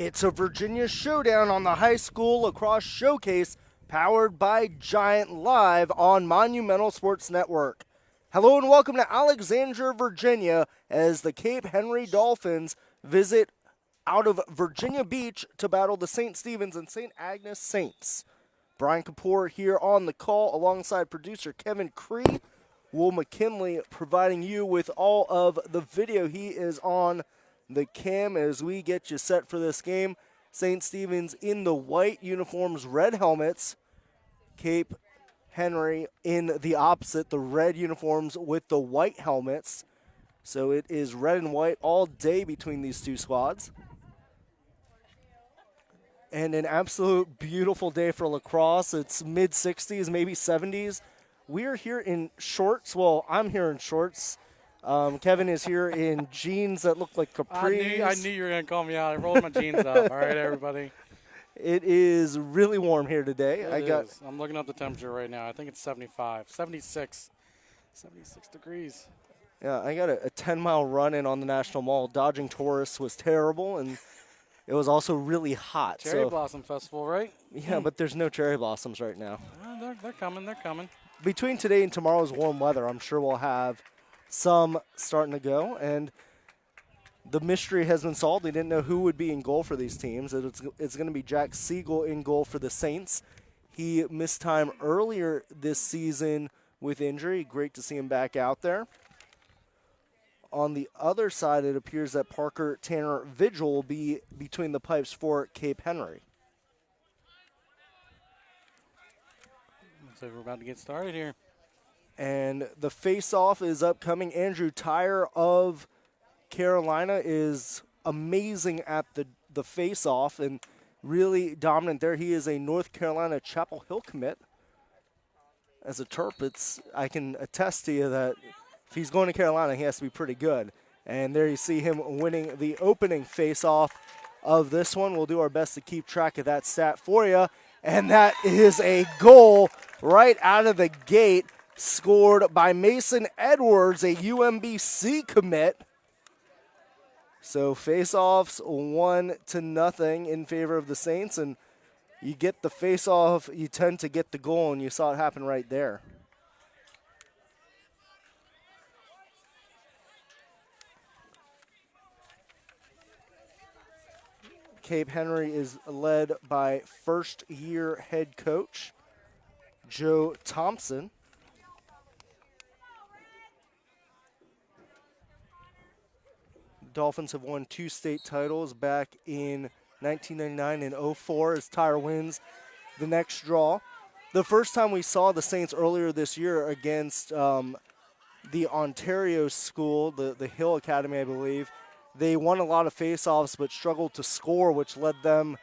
It's a Virginia showdown on the high school lacrosse showcase powered by Giant Live on Monumental Sports Network. Hello and welcome to Alexandria, Virginia as the Cape Henry Dolphins visit out of Virginia Beach to battle the St. Stephen's and St. Agnes Saints. Brian Kapoor here on the call alongside producer Kevin Cree. Will McKinley providing you with all of the video. He is on the cam as we get you set for this game. St. Stephen's in the white uniforms, red helmets. Cape Henry in the opposite, the red uniforms with the white helmets. So it is red and white all day between these two squads. And an absolute beautiful day for lacrosse. It's mid-60s, maybe 70s. We're here in shorts. Well, I'm here in shorts. Kevin is here in jeans that look like capris. I knew you were going to call me out. I rolled my jeans up. All right, everybody. It is really warm here today. I'm looking up the temperature right now. I think it's 76 degrees. Yeah, I got a 10-mile run in on the National Mall. Dodging tourists was terrible, and it was also really hot. Cherry Blossom Festival, right? Yeah, but there's no cherry blossoms right now. They're coming. They're coming. Between today and tomorrow's warm weather, I'm sure we'll have some starting to go, and the mystery has been solved. They didn't know who would be in goal for these teams. It's going to be Jack Siegel in goal for the Saints. He missed time earlier this season with injury. Great to see him back out there. On the other side, it appears that Parker Tanner Vigil will be between the pipes for Cape Henry. Looks like we're about to get started here. And the face-off is upcoming. Andrew Tyre of Carolina is amazing at the face-off and really dominant there. He is a North Carolina Chapel Hill commit. As a Terp, I can attest to you that if he's going to Carolina, he has to be pretty good. And there you see him winning the opening face-off of this one. We'll do our best to keep track of that stat for you. And that is a goal right out of the gate, scored by Mason Edwards, a UMBC commit. So face-offs 1-0 in favor of the Saints, and you get the face-off, you tend to get the goal, and you saw it happen right there. Cape Henry is led by first-year head coach Joe Thompson. Dolphins have won 2 state titles back in 1999 and 04 as Tyre wins the next draw. The first time we saw the Saints earlier this year against the Ontario school, the Hill Academy, I believe, they won a lot of faceoffs but struggled to score, which led them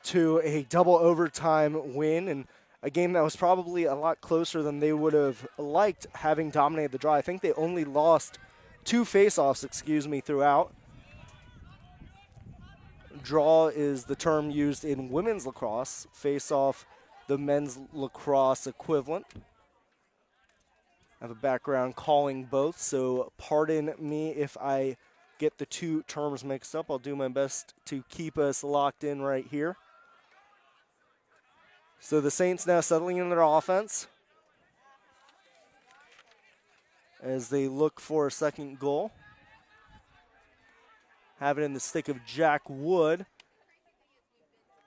to a double overtime win and a game that was probably a lot closer than they would have liked, having dominated the draw. I think they only lost 2 faceoffs, throughout. Draw is the term used in women's lacrosse. Face-off, the men's lacrosse equivalent. I have a background calling both, so pardon me if I get the 2 terms mixed up. I'll do my best to keep us locked in right here. So the Saints now settling in their offense as they look for a second goal. Have it in the stick of Jack Wood.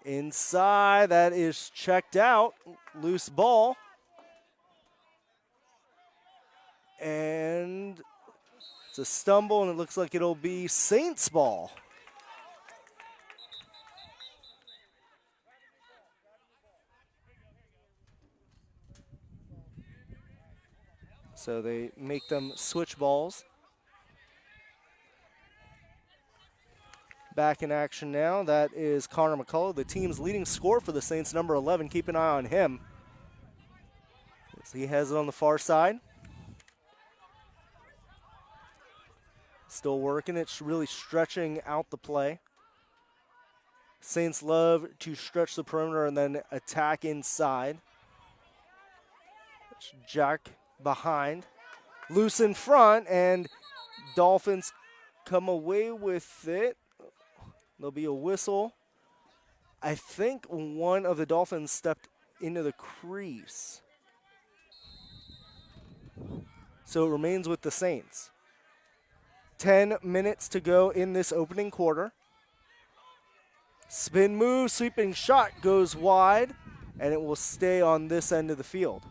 Inside, that is checked out. Loose ball. And it's a stumble, and it looks like it'll be Saints ball. So they make them switch balls. Back in action now. That is Connor McCullough, the team's leading scorer for the Saints, number 11. Keep an eye on him. So he has it on the far side. Still working. It's really stretching out the play. Saints love to stretch the perimeter and then attack inside. It's Jack behind. Loose in front, and Dolphins come away with it. There'll be a whistle I think one of the Dolphins stepped into the crease. So it remains with the Saints. 10 minutes to go in this opening quarter. Spin move, sweeping shot goes wide, and it will stay on this end of the field.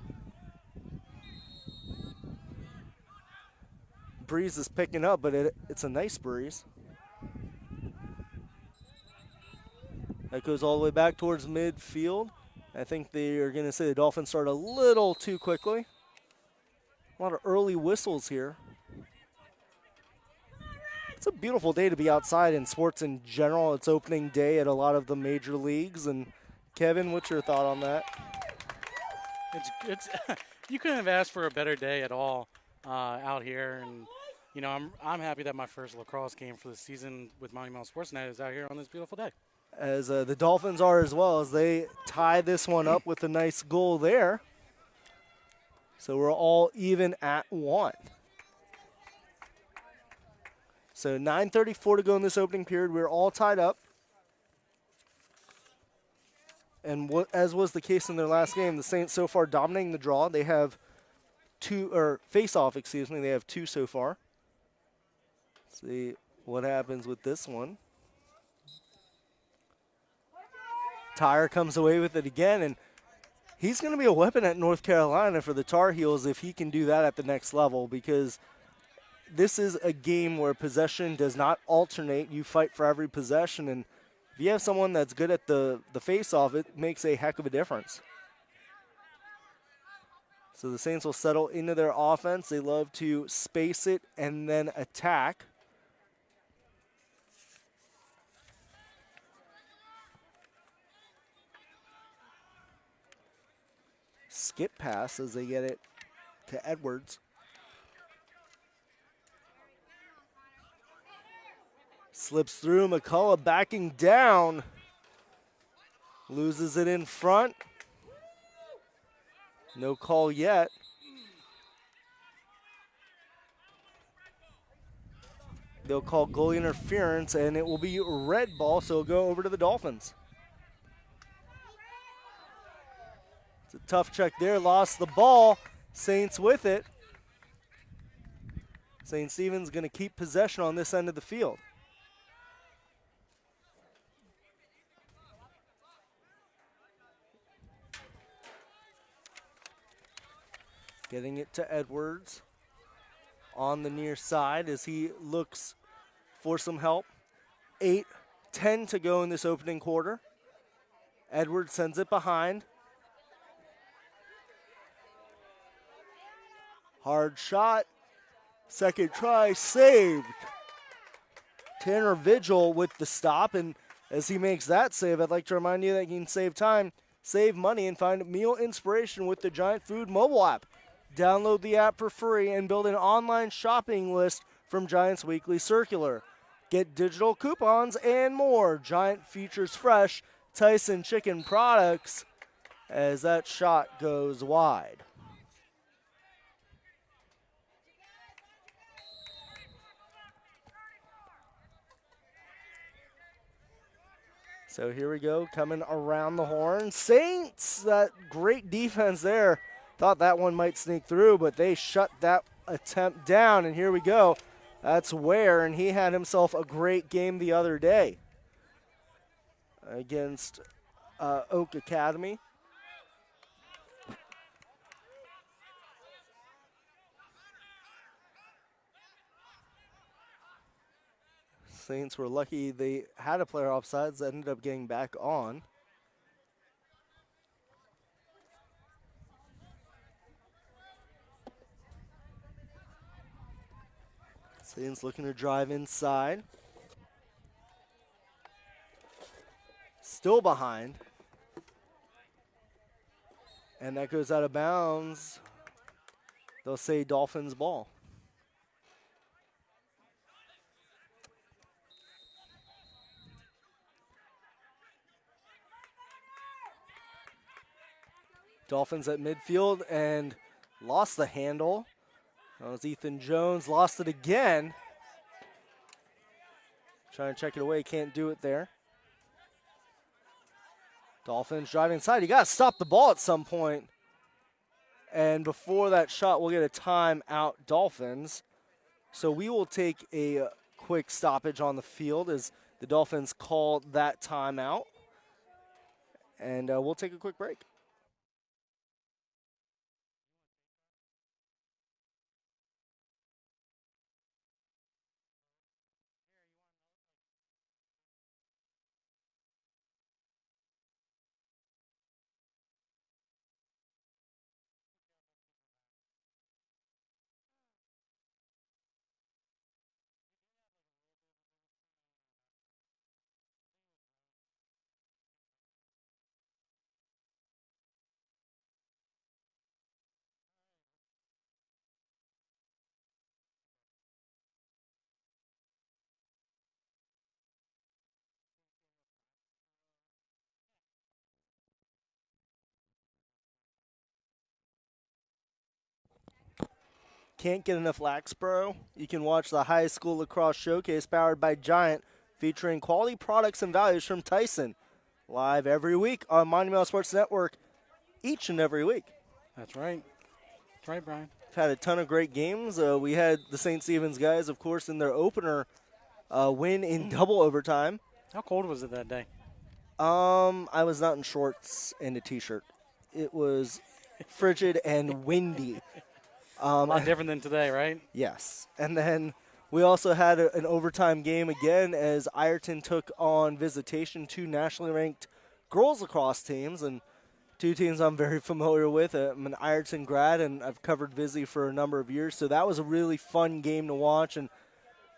Breeze is picking up, but it's a nice breeze. That goes all the way back towards midfield. I think they are going to say the Dolphins start a little too quickly. A lot of early whistles here. It's a beautiful day to be outside in sports in general. It's opening day at a lot of the major leagues. And Kevin, what's your thought on that? It's you couldn't have asked for a better day at all out here, and you know I'm happy that my first lacrosse game for the season with Monumental Sports Night is out here on this beautiful day. As the Dolphins are as well, as they tie this one up with a nice goal there. So we're all even at 1. So 9:34 to go in this opening period. We're all tied up. And as was the case in their last game, the Saints so far dominating the draw. They have face-off, excuse me. They have 2 so far. Let's see what happens with this one. Tyre comes away with it again, and he's going to be a weapon at North Carolina for the Tar Heels if he can do that at the next level, because this is a game where possession does not alternate. You fight for every possession, and if you have someone that's good at the face-off, it makes a heck of a difference. So the Saints will settle into their offense. They love to space it and then attack. Skip pass as they get it to Edwards. Slips through, McCullough backing down. Loses it in front. No call yet. They'll call goalie interference, and it will be red ball, so it'll go over to the Dolphins. It's a tough check there, lost the ball. Saints with it. St. Stephen's going to keep possession on this end of the field. Getting it to Edwards on the near side as he looks for some help. 8:10 to go in this opening quarter. Edwards sends it behind. Hard shot. Second try, saved. Tanner Vigil with the stop, and as he makes that save, I'd like to remind you that you can save time, save money, and find meal inspiration with the Giant Food mobile app. Download the app for free and build an online shopping list from Giant's Weekly Circular. Get digital coupons and more. Giant features fresh Tyson chicken products as that shot goes wide. So here we go, coming around the horn. Saints, that great defense there. Thought that one might sneak through, but they shut that attempt down, and here we go. That's Ware, and he had himself a great game the other day against Oak Academy. Saints were lucky they had a player offsides that ended up getting back on. Saints looking to drive inside. Still behind. And that goes out of bounds. They'll say Dolphins ball. Dolphins at midfield and lost the handle. That was Ethan Jones, lost it again. Trying to check it away, can't do it there. Dolphins driving inside. You got to stop the ball at some point. And before that shot, we'll get a timeout, Dolphins. So we will take a quick stoppage on the field as the Dolphins call that timeout. And we'll take a quick break. Can't get enough Laxboro? You can watch the High School Lacrosse Showcase powered by Giant, featuring quality products and values from Tyson. Live every week on Monumental Sports Network, each and every week. That's right. That's right, Brian. We've had a ton of great games. We had the St. Stephen's guys, of course, in their opener win in double overtime. How cold was it that day? I was not in shorts and a T-shirt. It was frigid and windy. A lot different than today, right? Yes. And then we also had an overtime game again as Ireton took on visitation, two nationally ranked girls lacrosse teams, and two teams I'm very familiar with. I'm an Ireton grad, and I've covered Vizzy for a number of years, so that was a really fun game to watch, and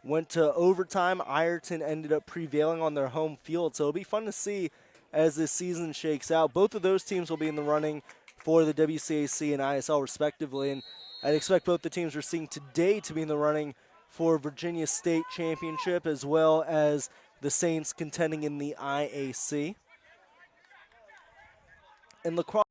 went to overtime. Ireton ended up prevailing on their home field, so it'll be fun to see as this season shakes out. Both of those teams will be in the running for the WCAC and ISL respectively, and I'd expect both the teams we're seeing today to be in the running for Virginia State Championship, as well as the Saints contending in the IAC. In lacrosse.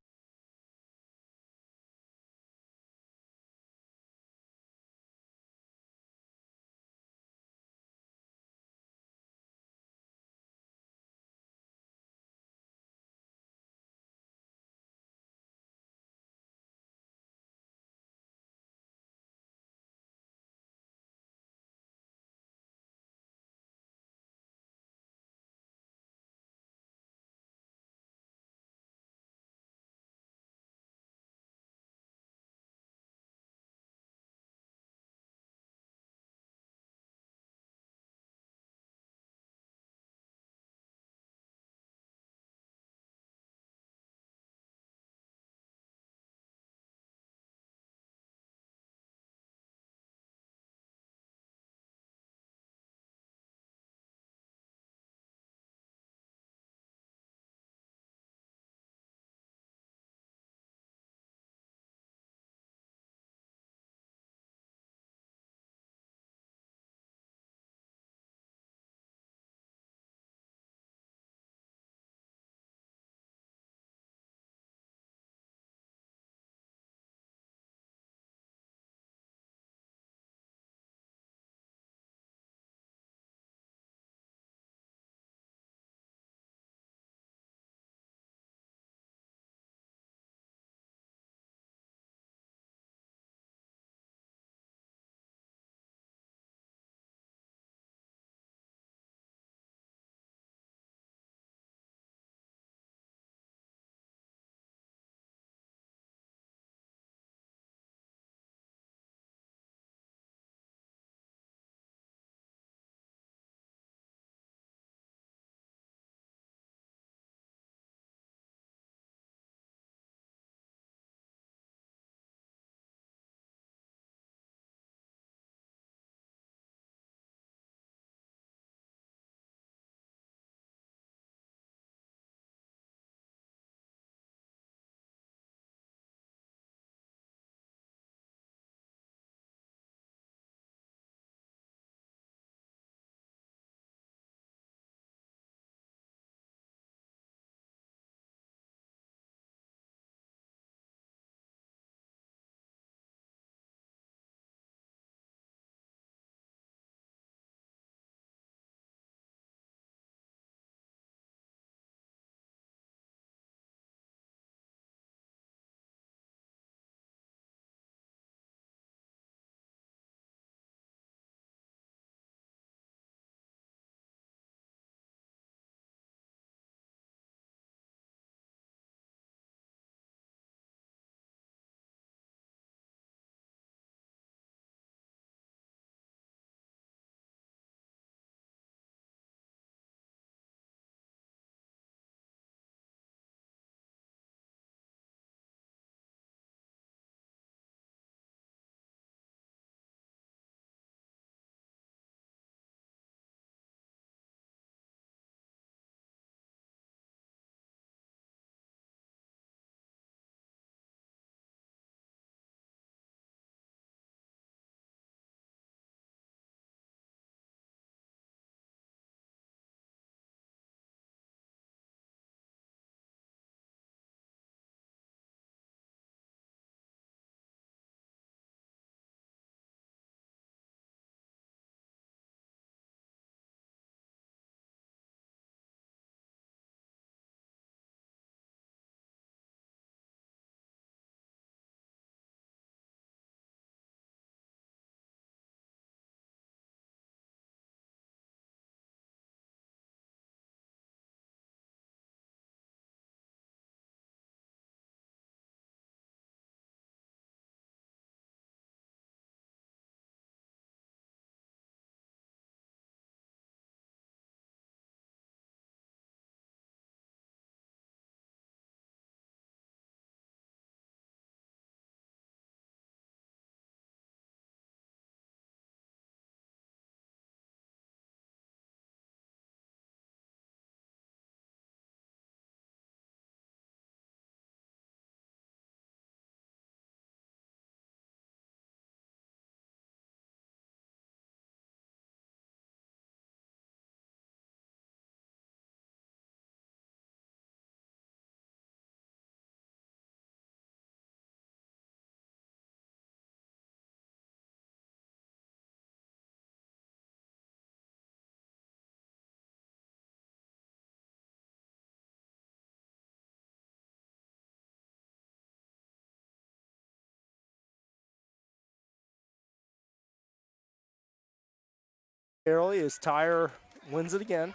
early as Tyre wins it again.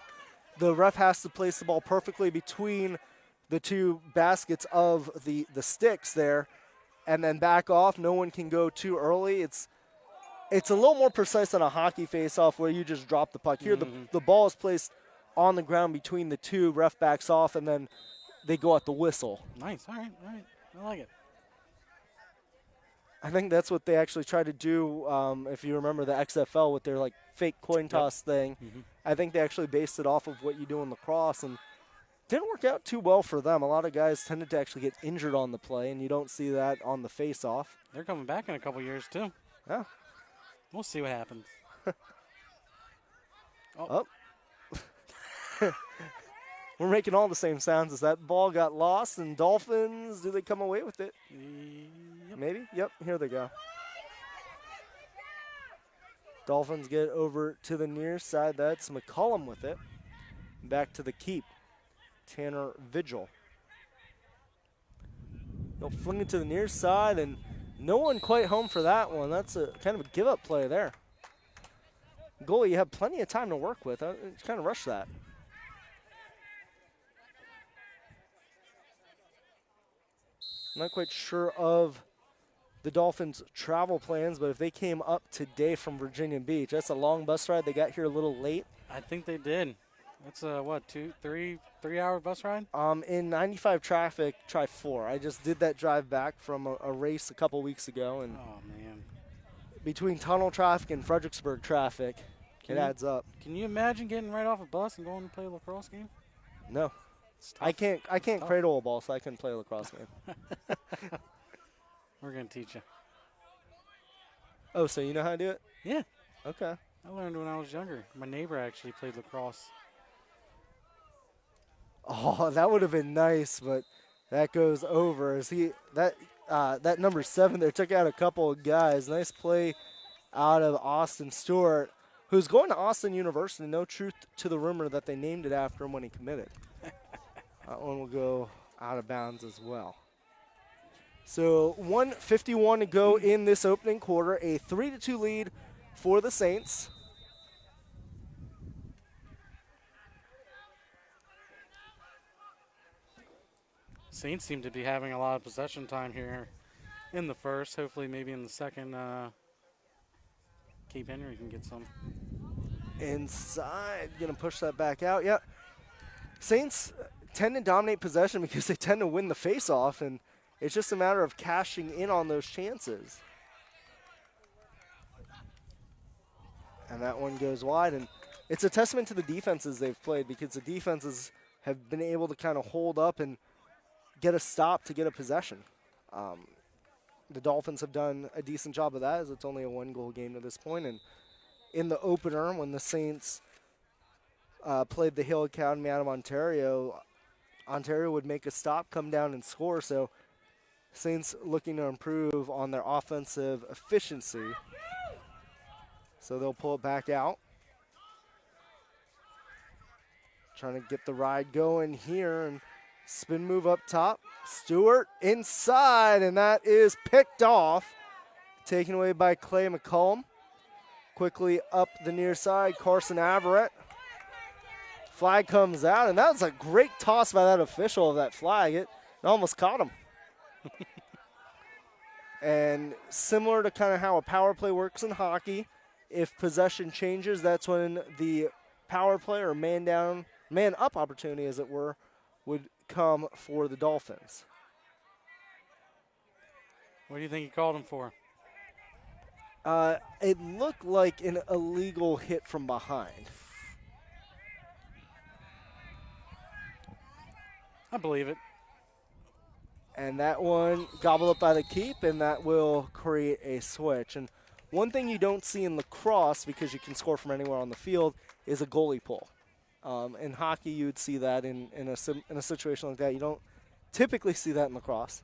The ref has to place the ball perfectly between the two baskets of the sticks there and then back off. No one can go too early. It's a little more precise than a hockey face-off where you just drop the puck. Here, the ball is placed on the ground between the two. Ref backs off, and then they go at the whistle. Nice. All right. I like it. I think that's what they actually tried to do, if you remember the XFL with their like fake coin toss thing. I think they actually based it off of what you do in lacrosse, and didn't work out too well for them. A lot of guys tended to actually get injured on the play, and you don't see that on the face-off. They're coming back in a couple years, too. Yeah. We'll see what happens. Oh. We're making all the same sounds as that ball got lost, and Dolphins, do they come away with it? Yep. Maybe? Yep, here they go. Dolphins get over to the near side. That's McCollum with it. Back to the keep. Tanner Vigil. They'll fling it to the near side, and no one quite home for that one. That's a kind of a give-up play there. Goalie, you have plenty of time to work with. Kind of rush that. Not quite sure of the Dolphins' travel plans, but if they came up today from Virginia Beach, that's a long bus ride. They got here a little late. I think they did. That's a, what, 3-hour bus ride? In 95 traffic, try 4. I just did that drive back from a race a couple weeks ago, and Oh, man. between tunnel traffic and Fredericksburg traffic, it adds up. Can you imagine getting right off a bus and going to play a lacrosse game? No. I can't cradle a ball, so I couldn't play a lacrosse game. We're going to teach you. Oh, so you know how to do it? Yeah. Okay. I learned when I was younger. My neighbor actually played lacrosse. Oh, that would have been nice, but that goes over. As that number 7 there took out a couple of guys. Nice play out of Austin Stewart, who's going to Austin University. No truth to the rumor that they named it after him when he committed. That one will go out of bounds as well. So 1:51 to go in this opening quarter. A 3-2 lead for the Saints. Saints seem to be having a lot of possession time here in the first. Hopefully maybe in the second, Cape Henry can get some. Inside, going to push that back out. Yeah, Saints tend to dominate possession because they tend to win the face-off, and it's just a matter of cashing in on those chances. And that one goes wide, and it's a testament to the defenses they've played because the defenses have been able to kind of hold up and get a stop to get a possession. The Dolphins have done a decent job of that, as it's only a 1-goal game to this point. And in the opener, when the Saints played the Hill Academy out of Ontario, Ontario would make a stop, come down, and score. So Saints looking to improve on their offensive efficiency. So they'll pull it back out. Trying to get the ride going here, and spin move up top. Stewart inside, and that is picked off. Taken away by Clay McCollum. Quickly up the near side, Carson Averett. Flag comes out, and that was a great toss by that official of that flag. It almost caught him. And similar to kind of how a power play works in hockey, if possession changes, that's when the power play or man up opportunity, as it were, would come for the Dolphins. What do you think he called him for? It looked like an illegal hit from behind. I believe it. And that one gobbled up by the keep, and that will create a switch. And one thing you don't see in lacrosse, because you can score from anywhere on the field, is a goalie pull. In hockey, you would see that in a situation like that. You don't typically see that in lacrosse.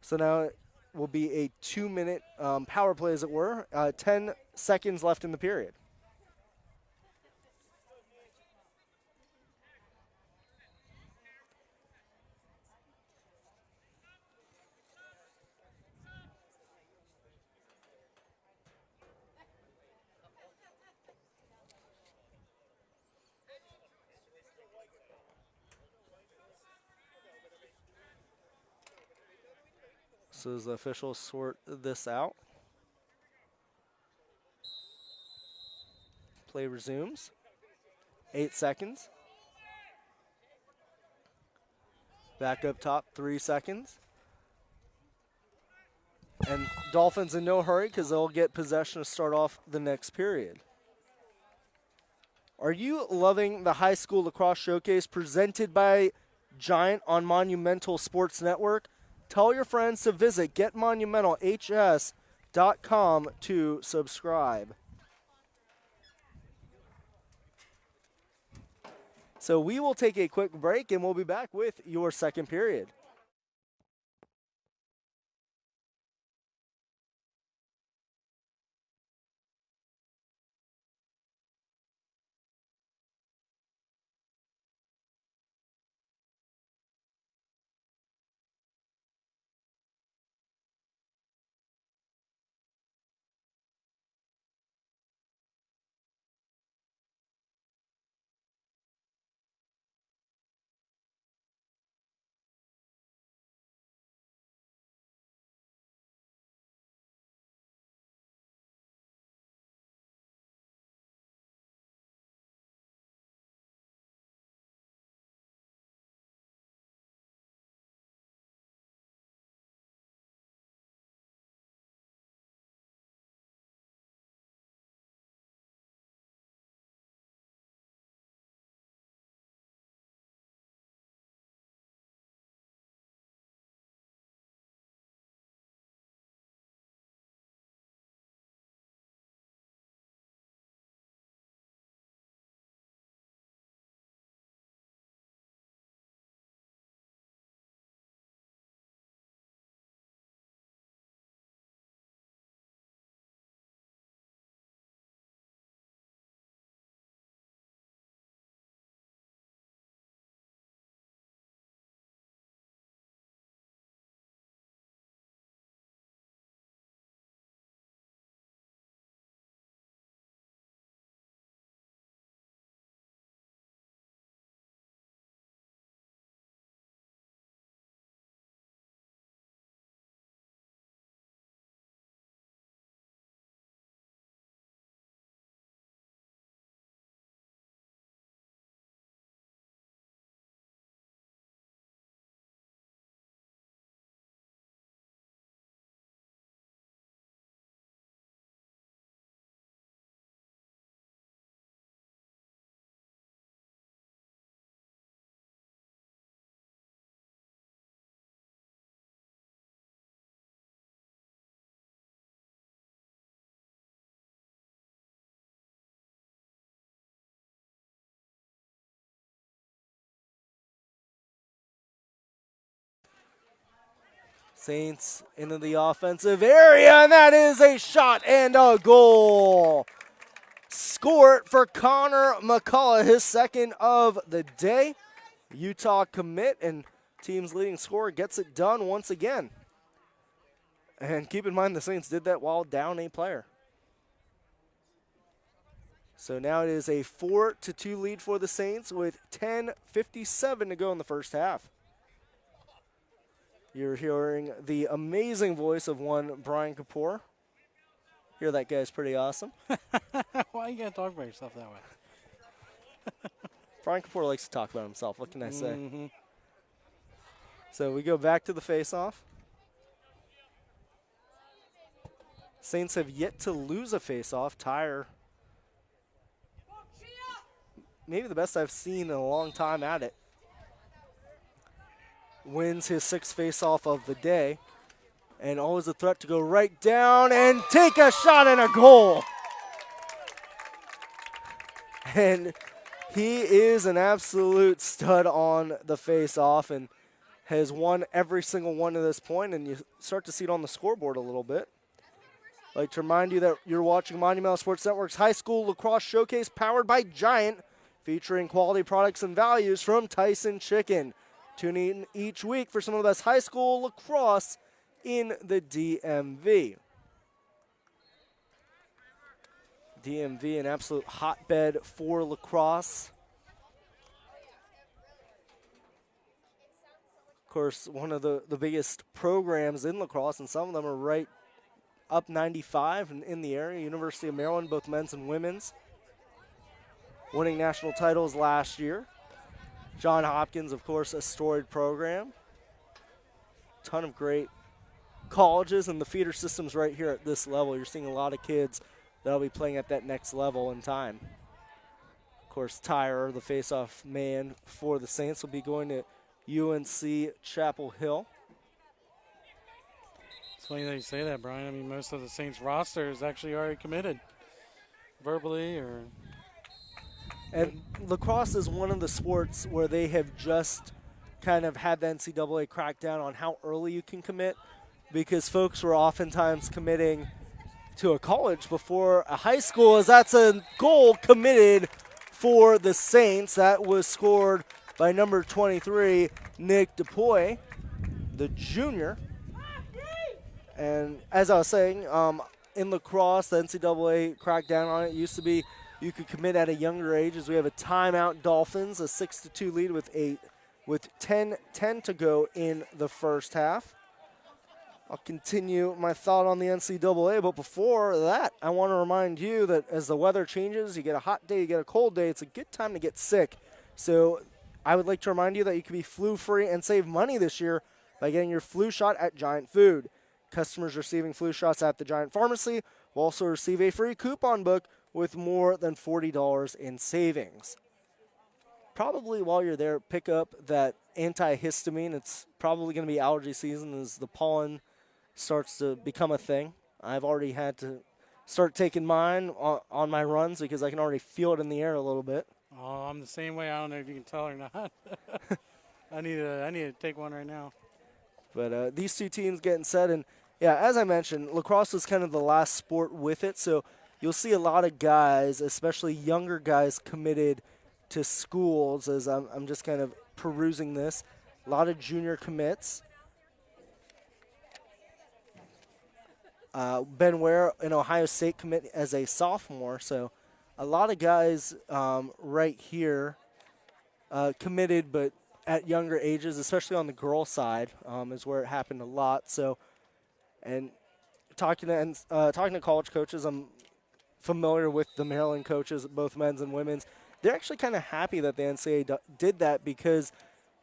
So now it will be a 2-minute power play, as it were. 10 seconds left in the period. So as the officials sort this out, play resumes. 8 seconds. Back up top, 3 seconds. And Dolphins in no hurry because they'll get possession to start off the next period. Are you loving the high school lacrosse showcase presented by Giant on Monumental Sports Network? Tell your friends to visit getmonumentalhs.com to subscribe. So we will take a quick break and we'll be back with your second period. Saints into the offensive area, and that is a shot and a goal. Score for Connor McCullough, his second of the day. Utah commit and team's leading scorer gets it done once again. And keep in mind the Saints did that while down a player. So now it is a 4-2 lead for the Saints with 10:57 to go in the first half. You're hearing the amazing voice of one Brian Kapoor. Hear that guy's pretty awesome. Why you gotta talk about yourself that way? Brian Kapoor likes to talk about himself. What can I say? Mm-hmm. So we go back to the face-off. Saints have yet to lose a face-off. Tyre, maybe the best I've seen in a long time at it, wins his sixth face-off of the day. And always a threat to go right down and take a shot and a goal. And he is an absolute stud on the face-off and has won every single one to this point, and you start to see it on the scoreboard a little bit. I'd like to remind you that you're watching Monumental Sports Network's High School Lacrosse Showcase powered by Giant, featuring quality products and values from Tyson Chicken. Tune in each week for some of the best high school lacrosse in the DMV. DMV, an absolute hotbed for lacrosse. Of course, one of the biggest programs in lacrosse, and some of them are right up 95 and in the area. University of Maryland, both men's and women's, winning national titles last year. John Hopkins, of course, a storied program. Ton of great colleges and the feeder systems right here at this level. You're seeing a lot of kids that'll be playing at that next level in time. Of course, Tyrer, the face-off man for the Saints, will be going to UNC Chapel Hill. It's funny that you say that, Brian. I mean, most of the Saints roster is actually already committed, verbally or. And lacrosse is one of the sports where they have just kind of had the NCAA crack down on how early you can commit, because folks were oftentimes committing to a college before a high school, as that's a goal committed for the Saints. That was scored by number 23, Nick DePoy, the junior. And as I was saying, in lacrosse, the NCAA cracked down on it. It used to be you could commit at a younger age, as we have a timeout Dolphins, a 6-2 lead with 10 to go in the first half. I'll continue my thought on the NCAA, but before that, I want to remind you that as the weather changes, you get a hot day, you get a cold day, it's a good time to get sick. So I would like to remind you that you can be flu-free and save money this year by getting your flu shot at Giant Food. Customers receiving flu shots at the Giant Pharmacy will also receive a free coupon book with more than $40 in savings. Probably while you're there, pick up that antihistamine. It's probably going to be allergy season as the pollen starts to become a thing. I've already had to start taking mine on my runs because I can already feel it in the air a little bit. Oh, I'm the same way. I don't know if you can tell or not. I need to take one right now. But these two teams getting set, and yeah, as I mentioned, lacrosse is kind of the last sport with it, so you'll see a lot of guys, especially younger guys, committed to schools. As I'm just kind of perusing this, a lot of junior commits. Ben Ware, an Ohio State commit as a sophomore, so a lot of guys right here committed, but at younger ages, especially on the girl side, is where it happened a lot. So, and talking to college coaches, I'm familiar with the Maryland coaches, both men's and women's. They're actually kind of happy that the NCAA did that, because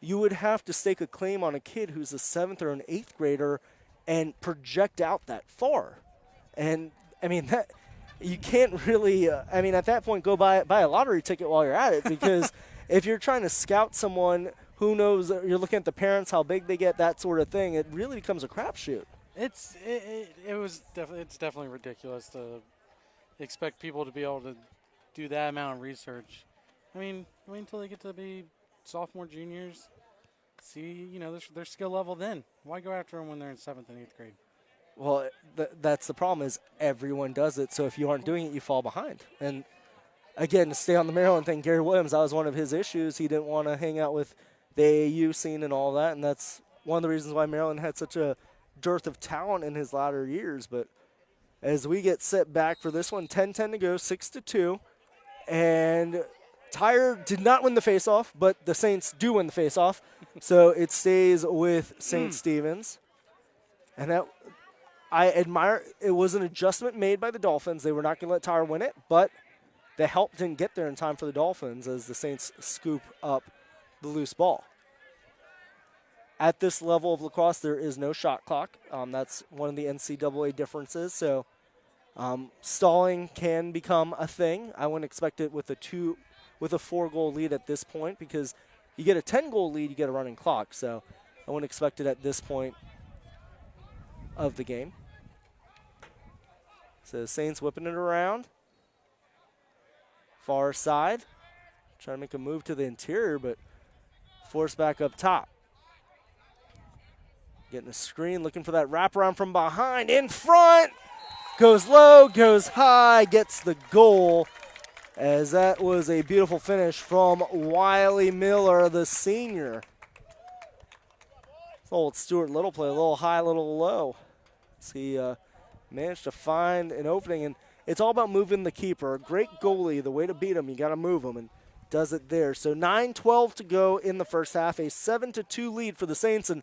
you would have to stake a claim on a kid who's a 7th or an 8th grader and project out that far. And I mean, that you can't really, I mean, at that point, go buy a lottery ticket while you're at it, because if you're trying to scout someone, who knows, you're looking at the parents, how big they get, that sort of thing, it really becomes a crapshoot. It's definitely ridiculous to expect people to be able to do that amount of research. I mean, wait until they get to be sophomore, juniors. See, their skill level then. Why go after them when they're in 7th and 8th grade? Well, that's the problem, is everyone does it. So if you aren't doing it, you fall behind. And again, to stay on the Maryland thing, Gary Williams, that was one of his issues. He didn't want to hang out with the AAU scene and all that, and that's one of the reasons why Maryland had such a dearth of talent in his latter years. But as we get set back for this one, 10-10 to go, 6-2, and Tyrer did not win the faceoff, but the Saints do win the faceoff, so it stays with St. Stephen's. And that, I admire, it was an adjustment made by the Dolphins. They were not going to let Tyrer win it, but the help didn't get there in time for the Dolphins as the Saints scoop up the loose ball. At this level of lacrosse, there is no shot clock. That's one of the NCAA differences. So stalling can become a thing. I wouldn't expect it with a 4-goal lead at this point, because you get a 10-goal lead, you get a running clock. So I wouldn't expect it at this point of the game. So the Saints whipping it around. Far side. Trying to make a move to the interior, but forced back up top. Getting a screen, looking for that wraparound from behind. In front! Goes low, goes high, gets the goal, as that was a beautiful finish from Wiley Miller, the senior. Old Stuart Little play, a little high, a little low. So he managed to find an opening, and it's all about moving the keeper. A great goalie, the way to beat him, you got to move him. And does it there. So 9:12 to go in the first half, a 7-2 lead for the Saints, and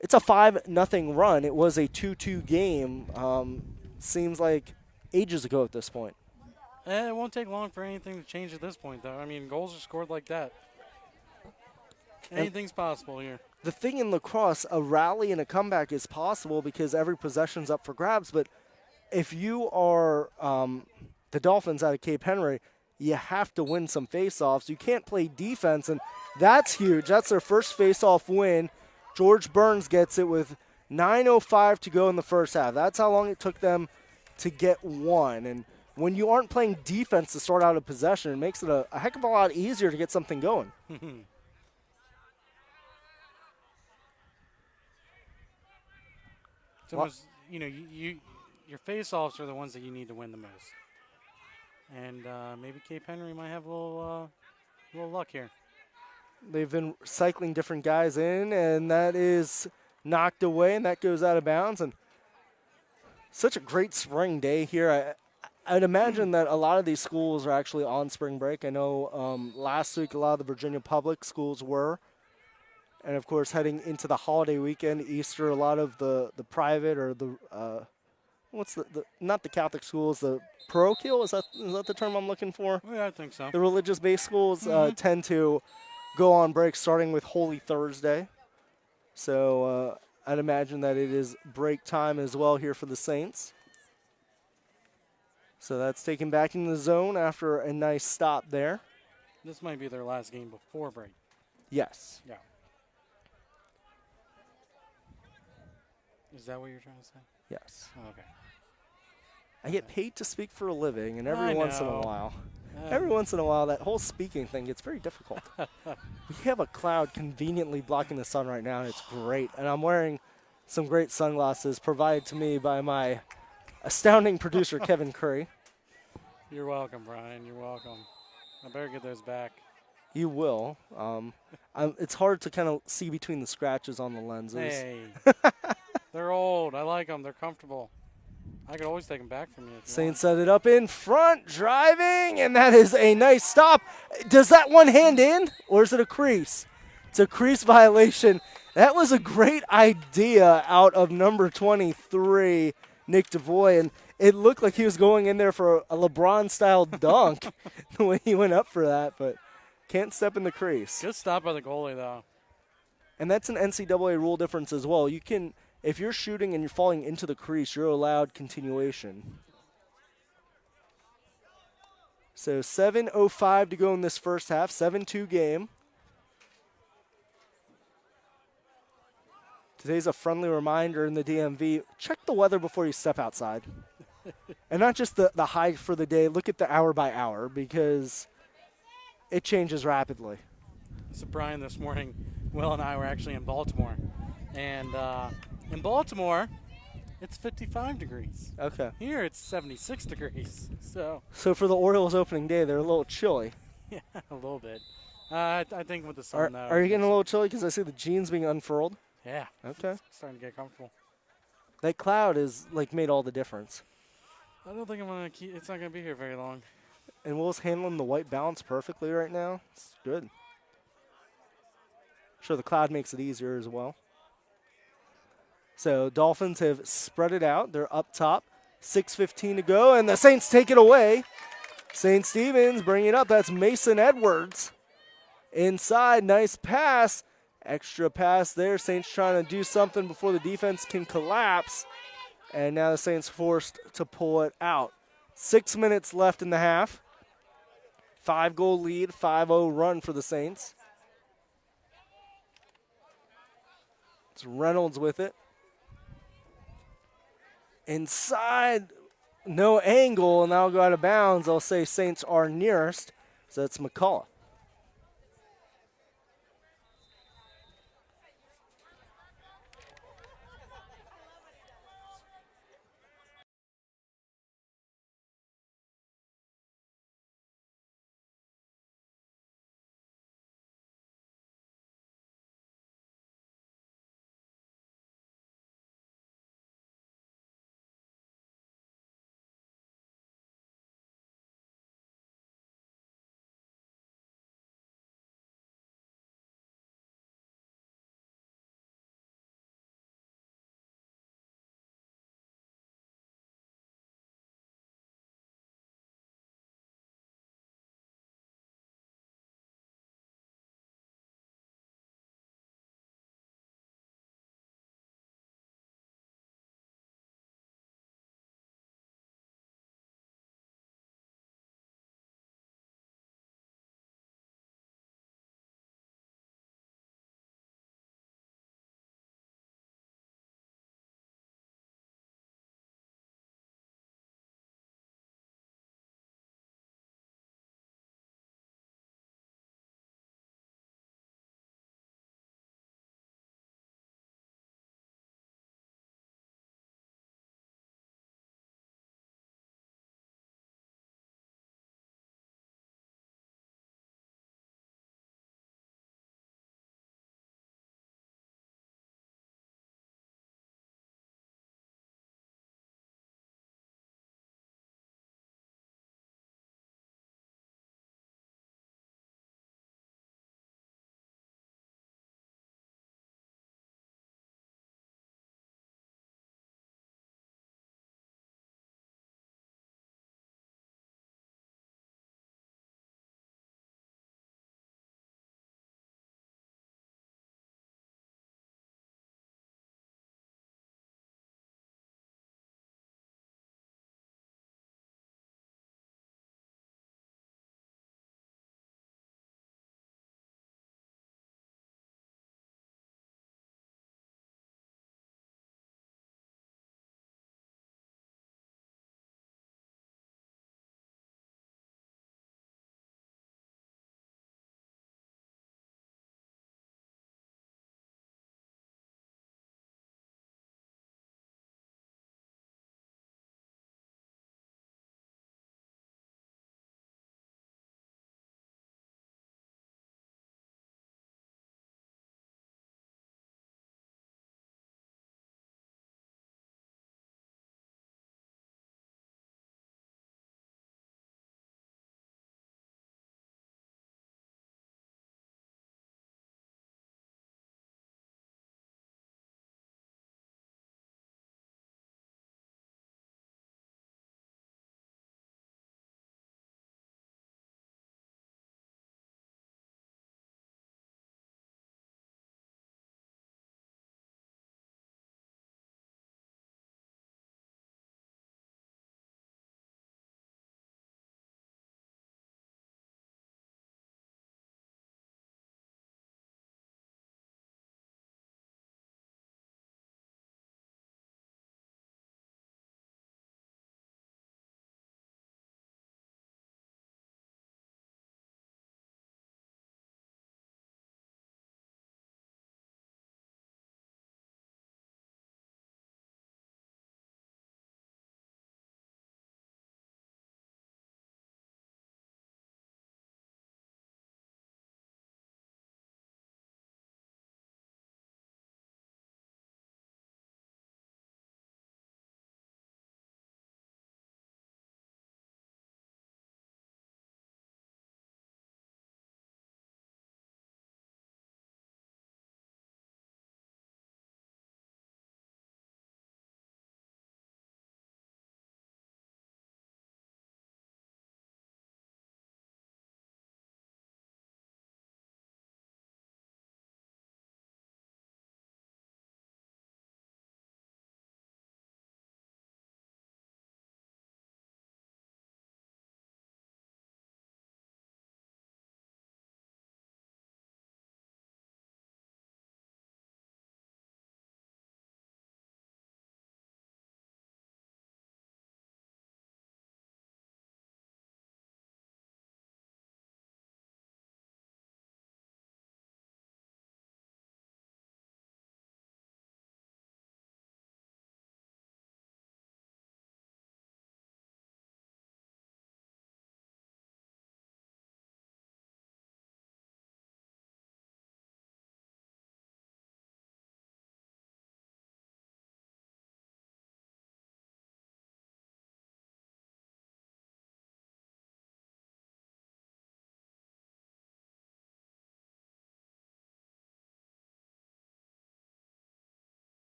it's a 5-0 run. It was a 2-2 game. Seems like ages ago at this point. It won't take long for anything to change at this point, though. I mean, goals are scored like that. Anything's possible here. The thing in lacrosse, a rally and a comeback is possible because every possession's up for grabs. But if you are the Dolphins out of Cape Henry, you have to win some faceoffs. You can't play defense, and that's huge. That's their first faceoff win. George Burns gets it with 9:05 to go in the first half. That's how long it took them to get one. And when you aren't playing defense to start out a possession, it makes it a heck of a lot easier to get something going. It's almost, your face-offs are the ones that you need to win the most. And maybe Cape Henry might have a little luck here. They've been cycling different guys in, and that is knocked away, and that goes out of bounds. And such a great spring day here. I'd imagine that a lot of these schools are actually on spring break. I know last week a lot of the Virginia public schools were. And, of course, heading into the holiday weekend, Easter, a lot of the private or the not the Catholic schools, the parochial, is that the term I'm looking for? Yeah, I think so. The religious-based schools tend to go on break starting with Holy Thursday. So I'd imagine that it is break time as well here for the Saints. So that's taken back in the zone after a nice stop there. This might be their last game before break. Yes. Yeah. Is that what you're trying to say? Yes. Oh, okay. I get paid to speak for a living, and every once in a while, that whole speaking thing gets very difficult. We have a cloud conveniently blocking the sun right now, and it's great. And I'm wearing some great sunglasses provided to me by my astounding producer, Kevin Curry. You're welcome, Brian. You're welcome. I better get those back. You will. It's hard to kind of see between the scratches on the lenses. Hey. They're old. I like them. They're comfortable. I could always take them back from you. Saints set it up in front, driving, and that is a nice stop. Does that one hand in, or is it a crease? It's a crease violation. That was a great idea out of number 23, Nick DeVoy, and it looked like he was going in there for a LeBron-style dunk the way he went up for that, but can't step in the crease. Good stop by the goalie, though. And that's an NCAA rule difference as well. You can, if you're shooting and you're falling into the crease, you're allowed continuation. So 7:05 to go in this first half, 7-2 game. Today's a friendly reminder in the DMV, check the weather before you step outside. And not just the high for the day, look at the hour by hour because it changes rapidly. So Brian, this morning, Will and I were actually in Baltimore. And in Baltimore, it's 55 degrees. Okay. Here it's 76 degrees. So for the Orioles opening day, they're a little chilly. Yeah, a little bit. I think with the sun, though. Are you getting a little chilly because I see the jeans being unfurled? Yeah. Okay. It's starting to get comfortable. That cloud is made all the difference. I don't think it's not gonna be here very long. And Will's handling the white balance perfectly right now. It's good. Sure, the cloud makes it easier as well. So Dolphins have spread it out. They're up top. 6:15 to go, and the Saints take it away. St. Stephen's bring it up. That's Mason Edwards. Inside, nice pass. Extra pass there. Saints trying to do something before the defense can collapse. And now the Saints forced to pull it out. 6 minutes left in the half. 5-goal lead, 5-0 run for the Saints. It's Reynolds with it. Inside, no angle, and that'll go out of bounds. I'll say Saints are nearest, so that's McCullough.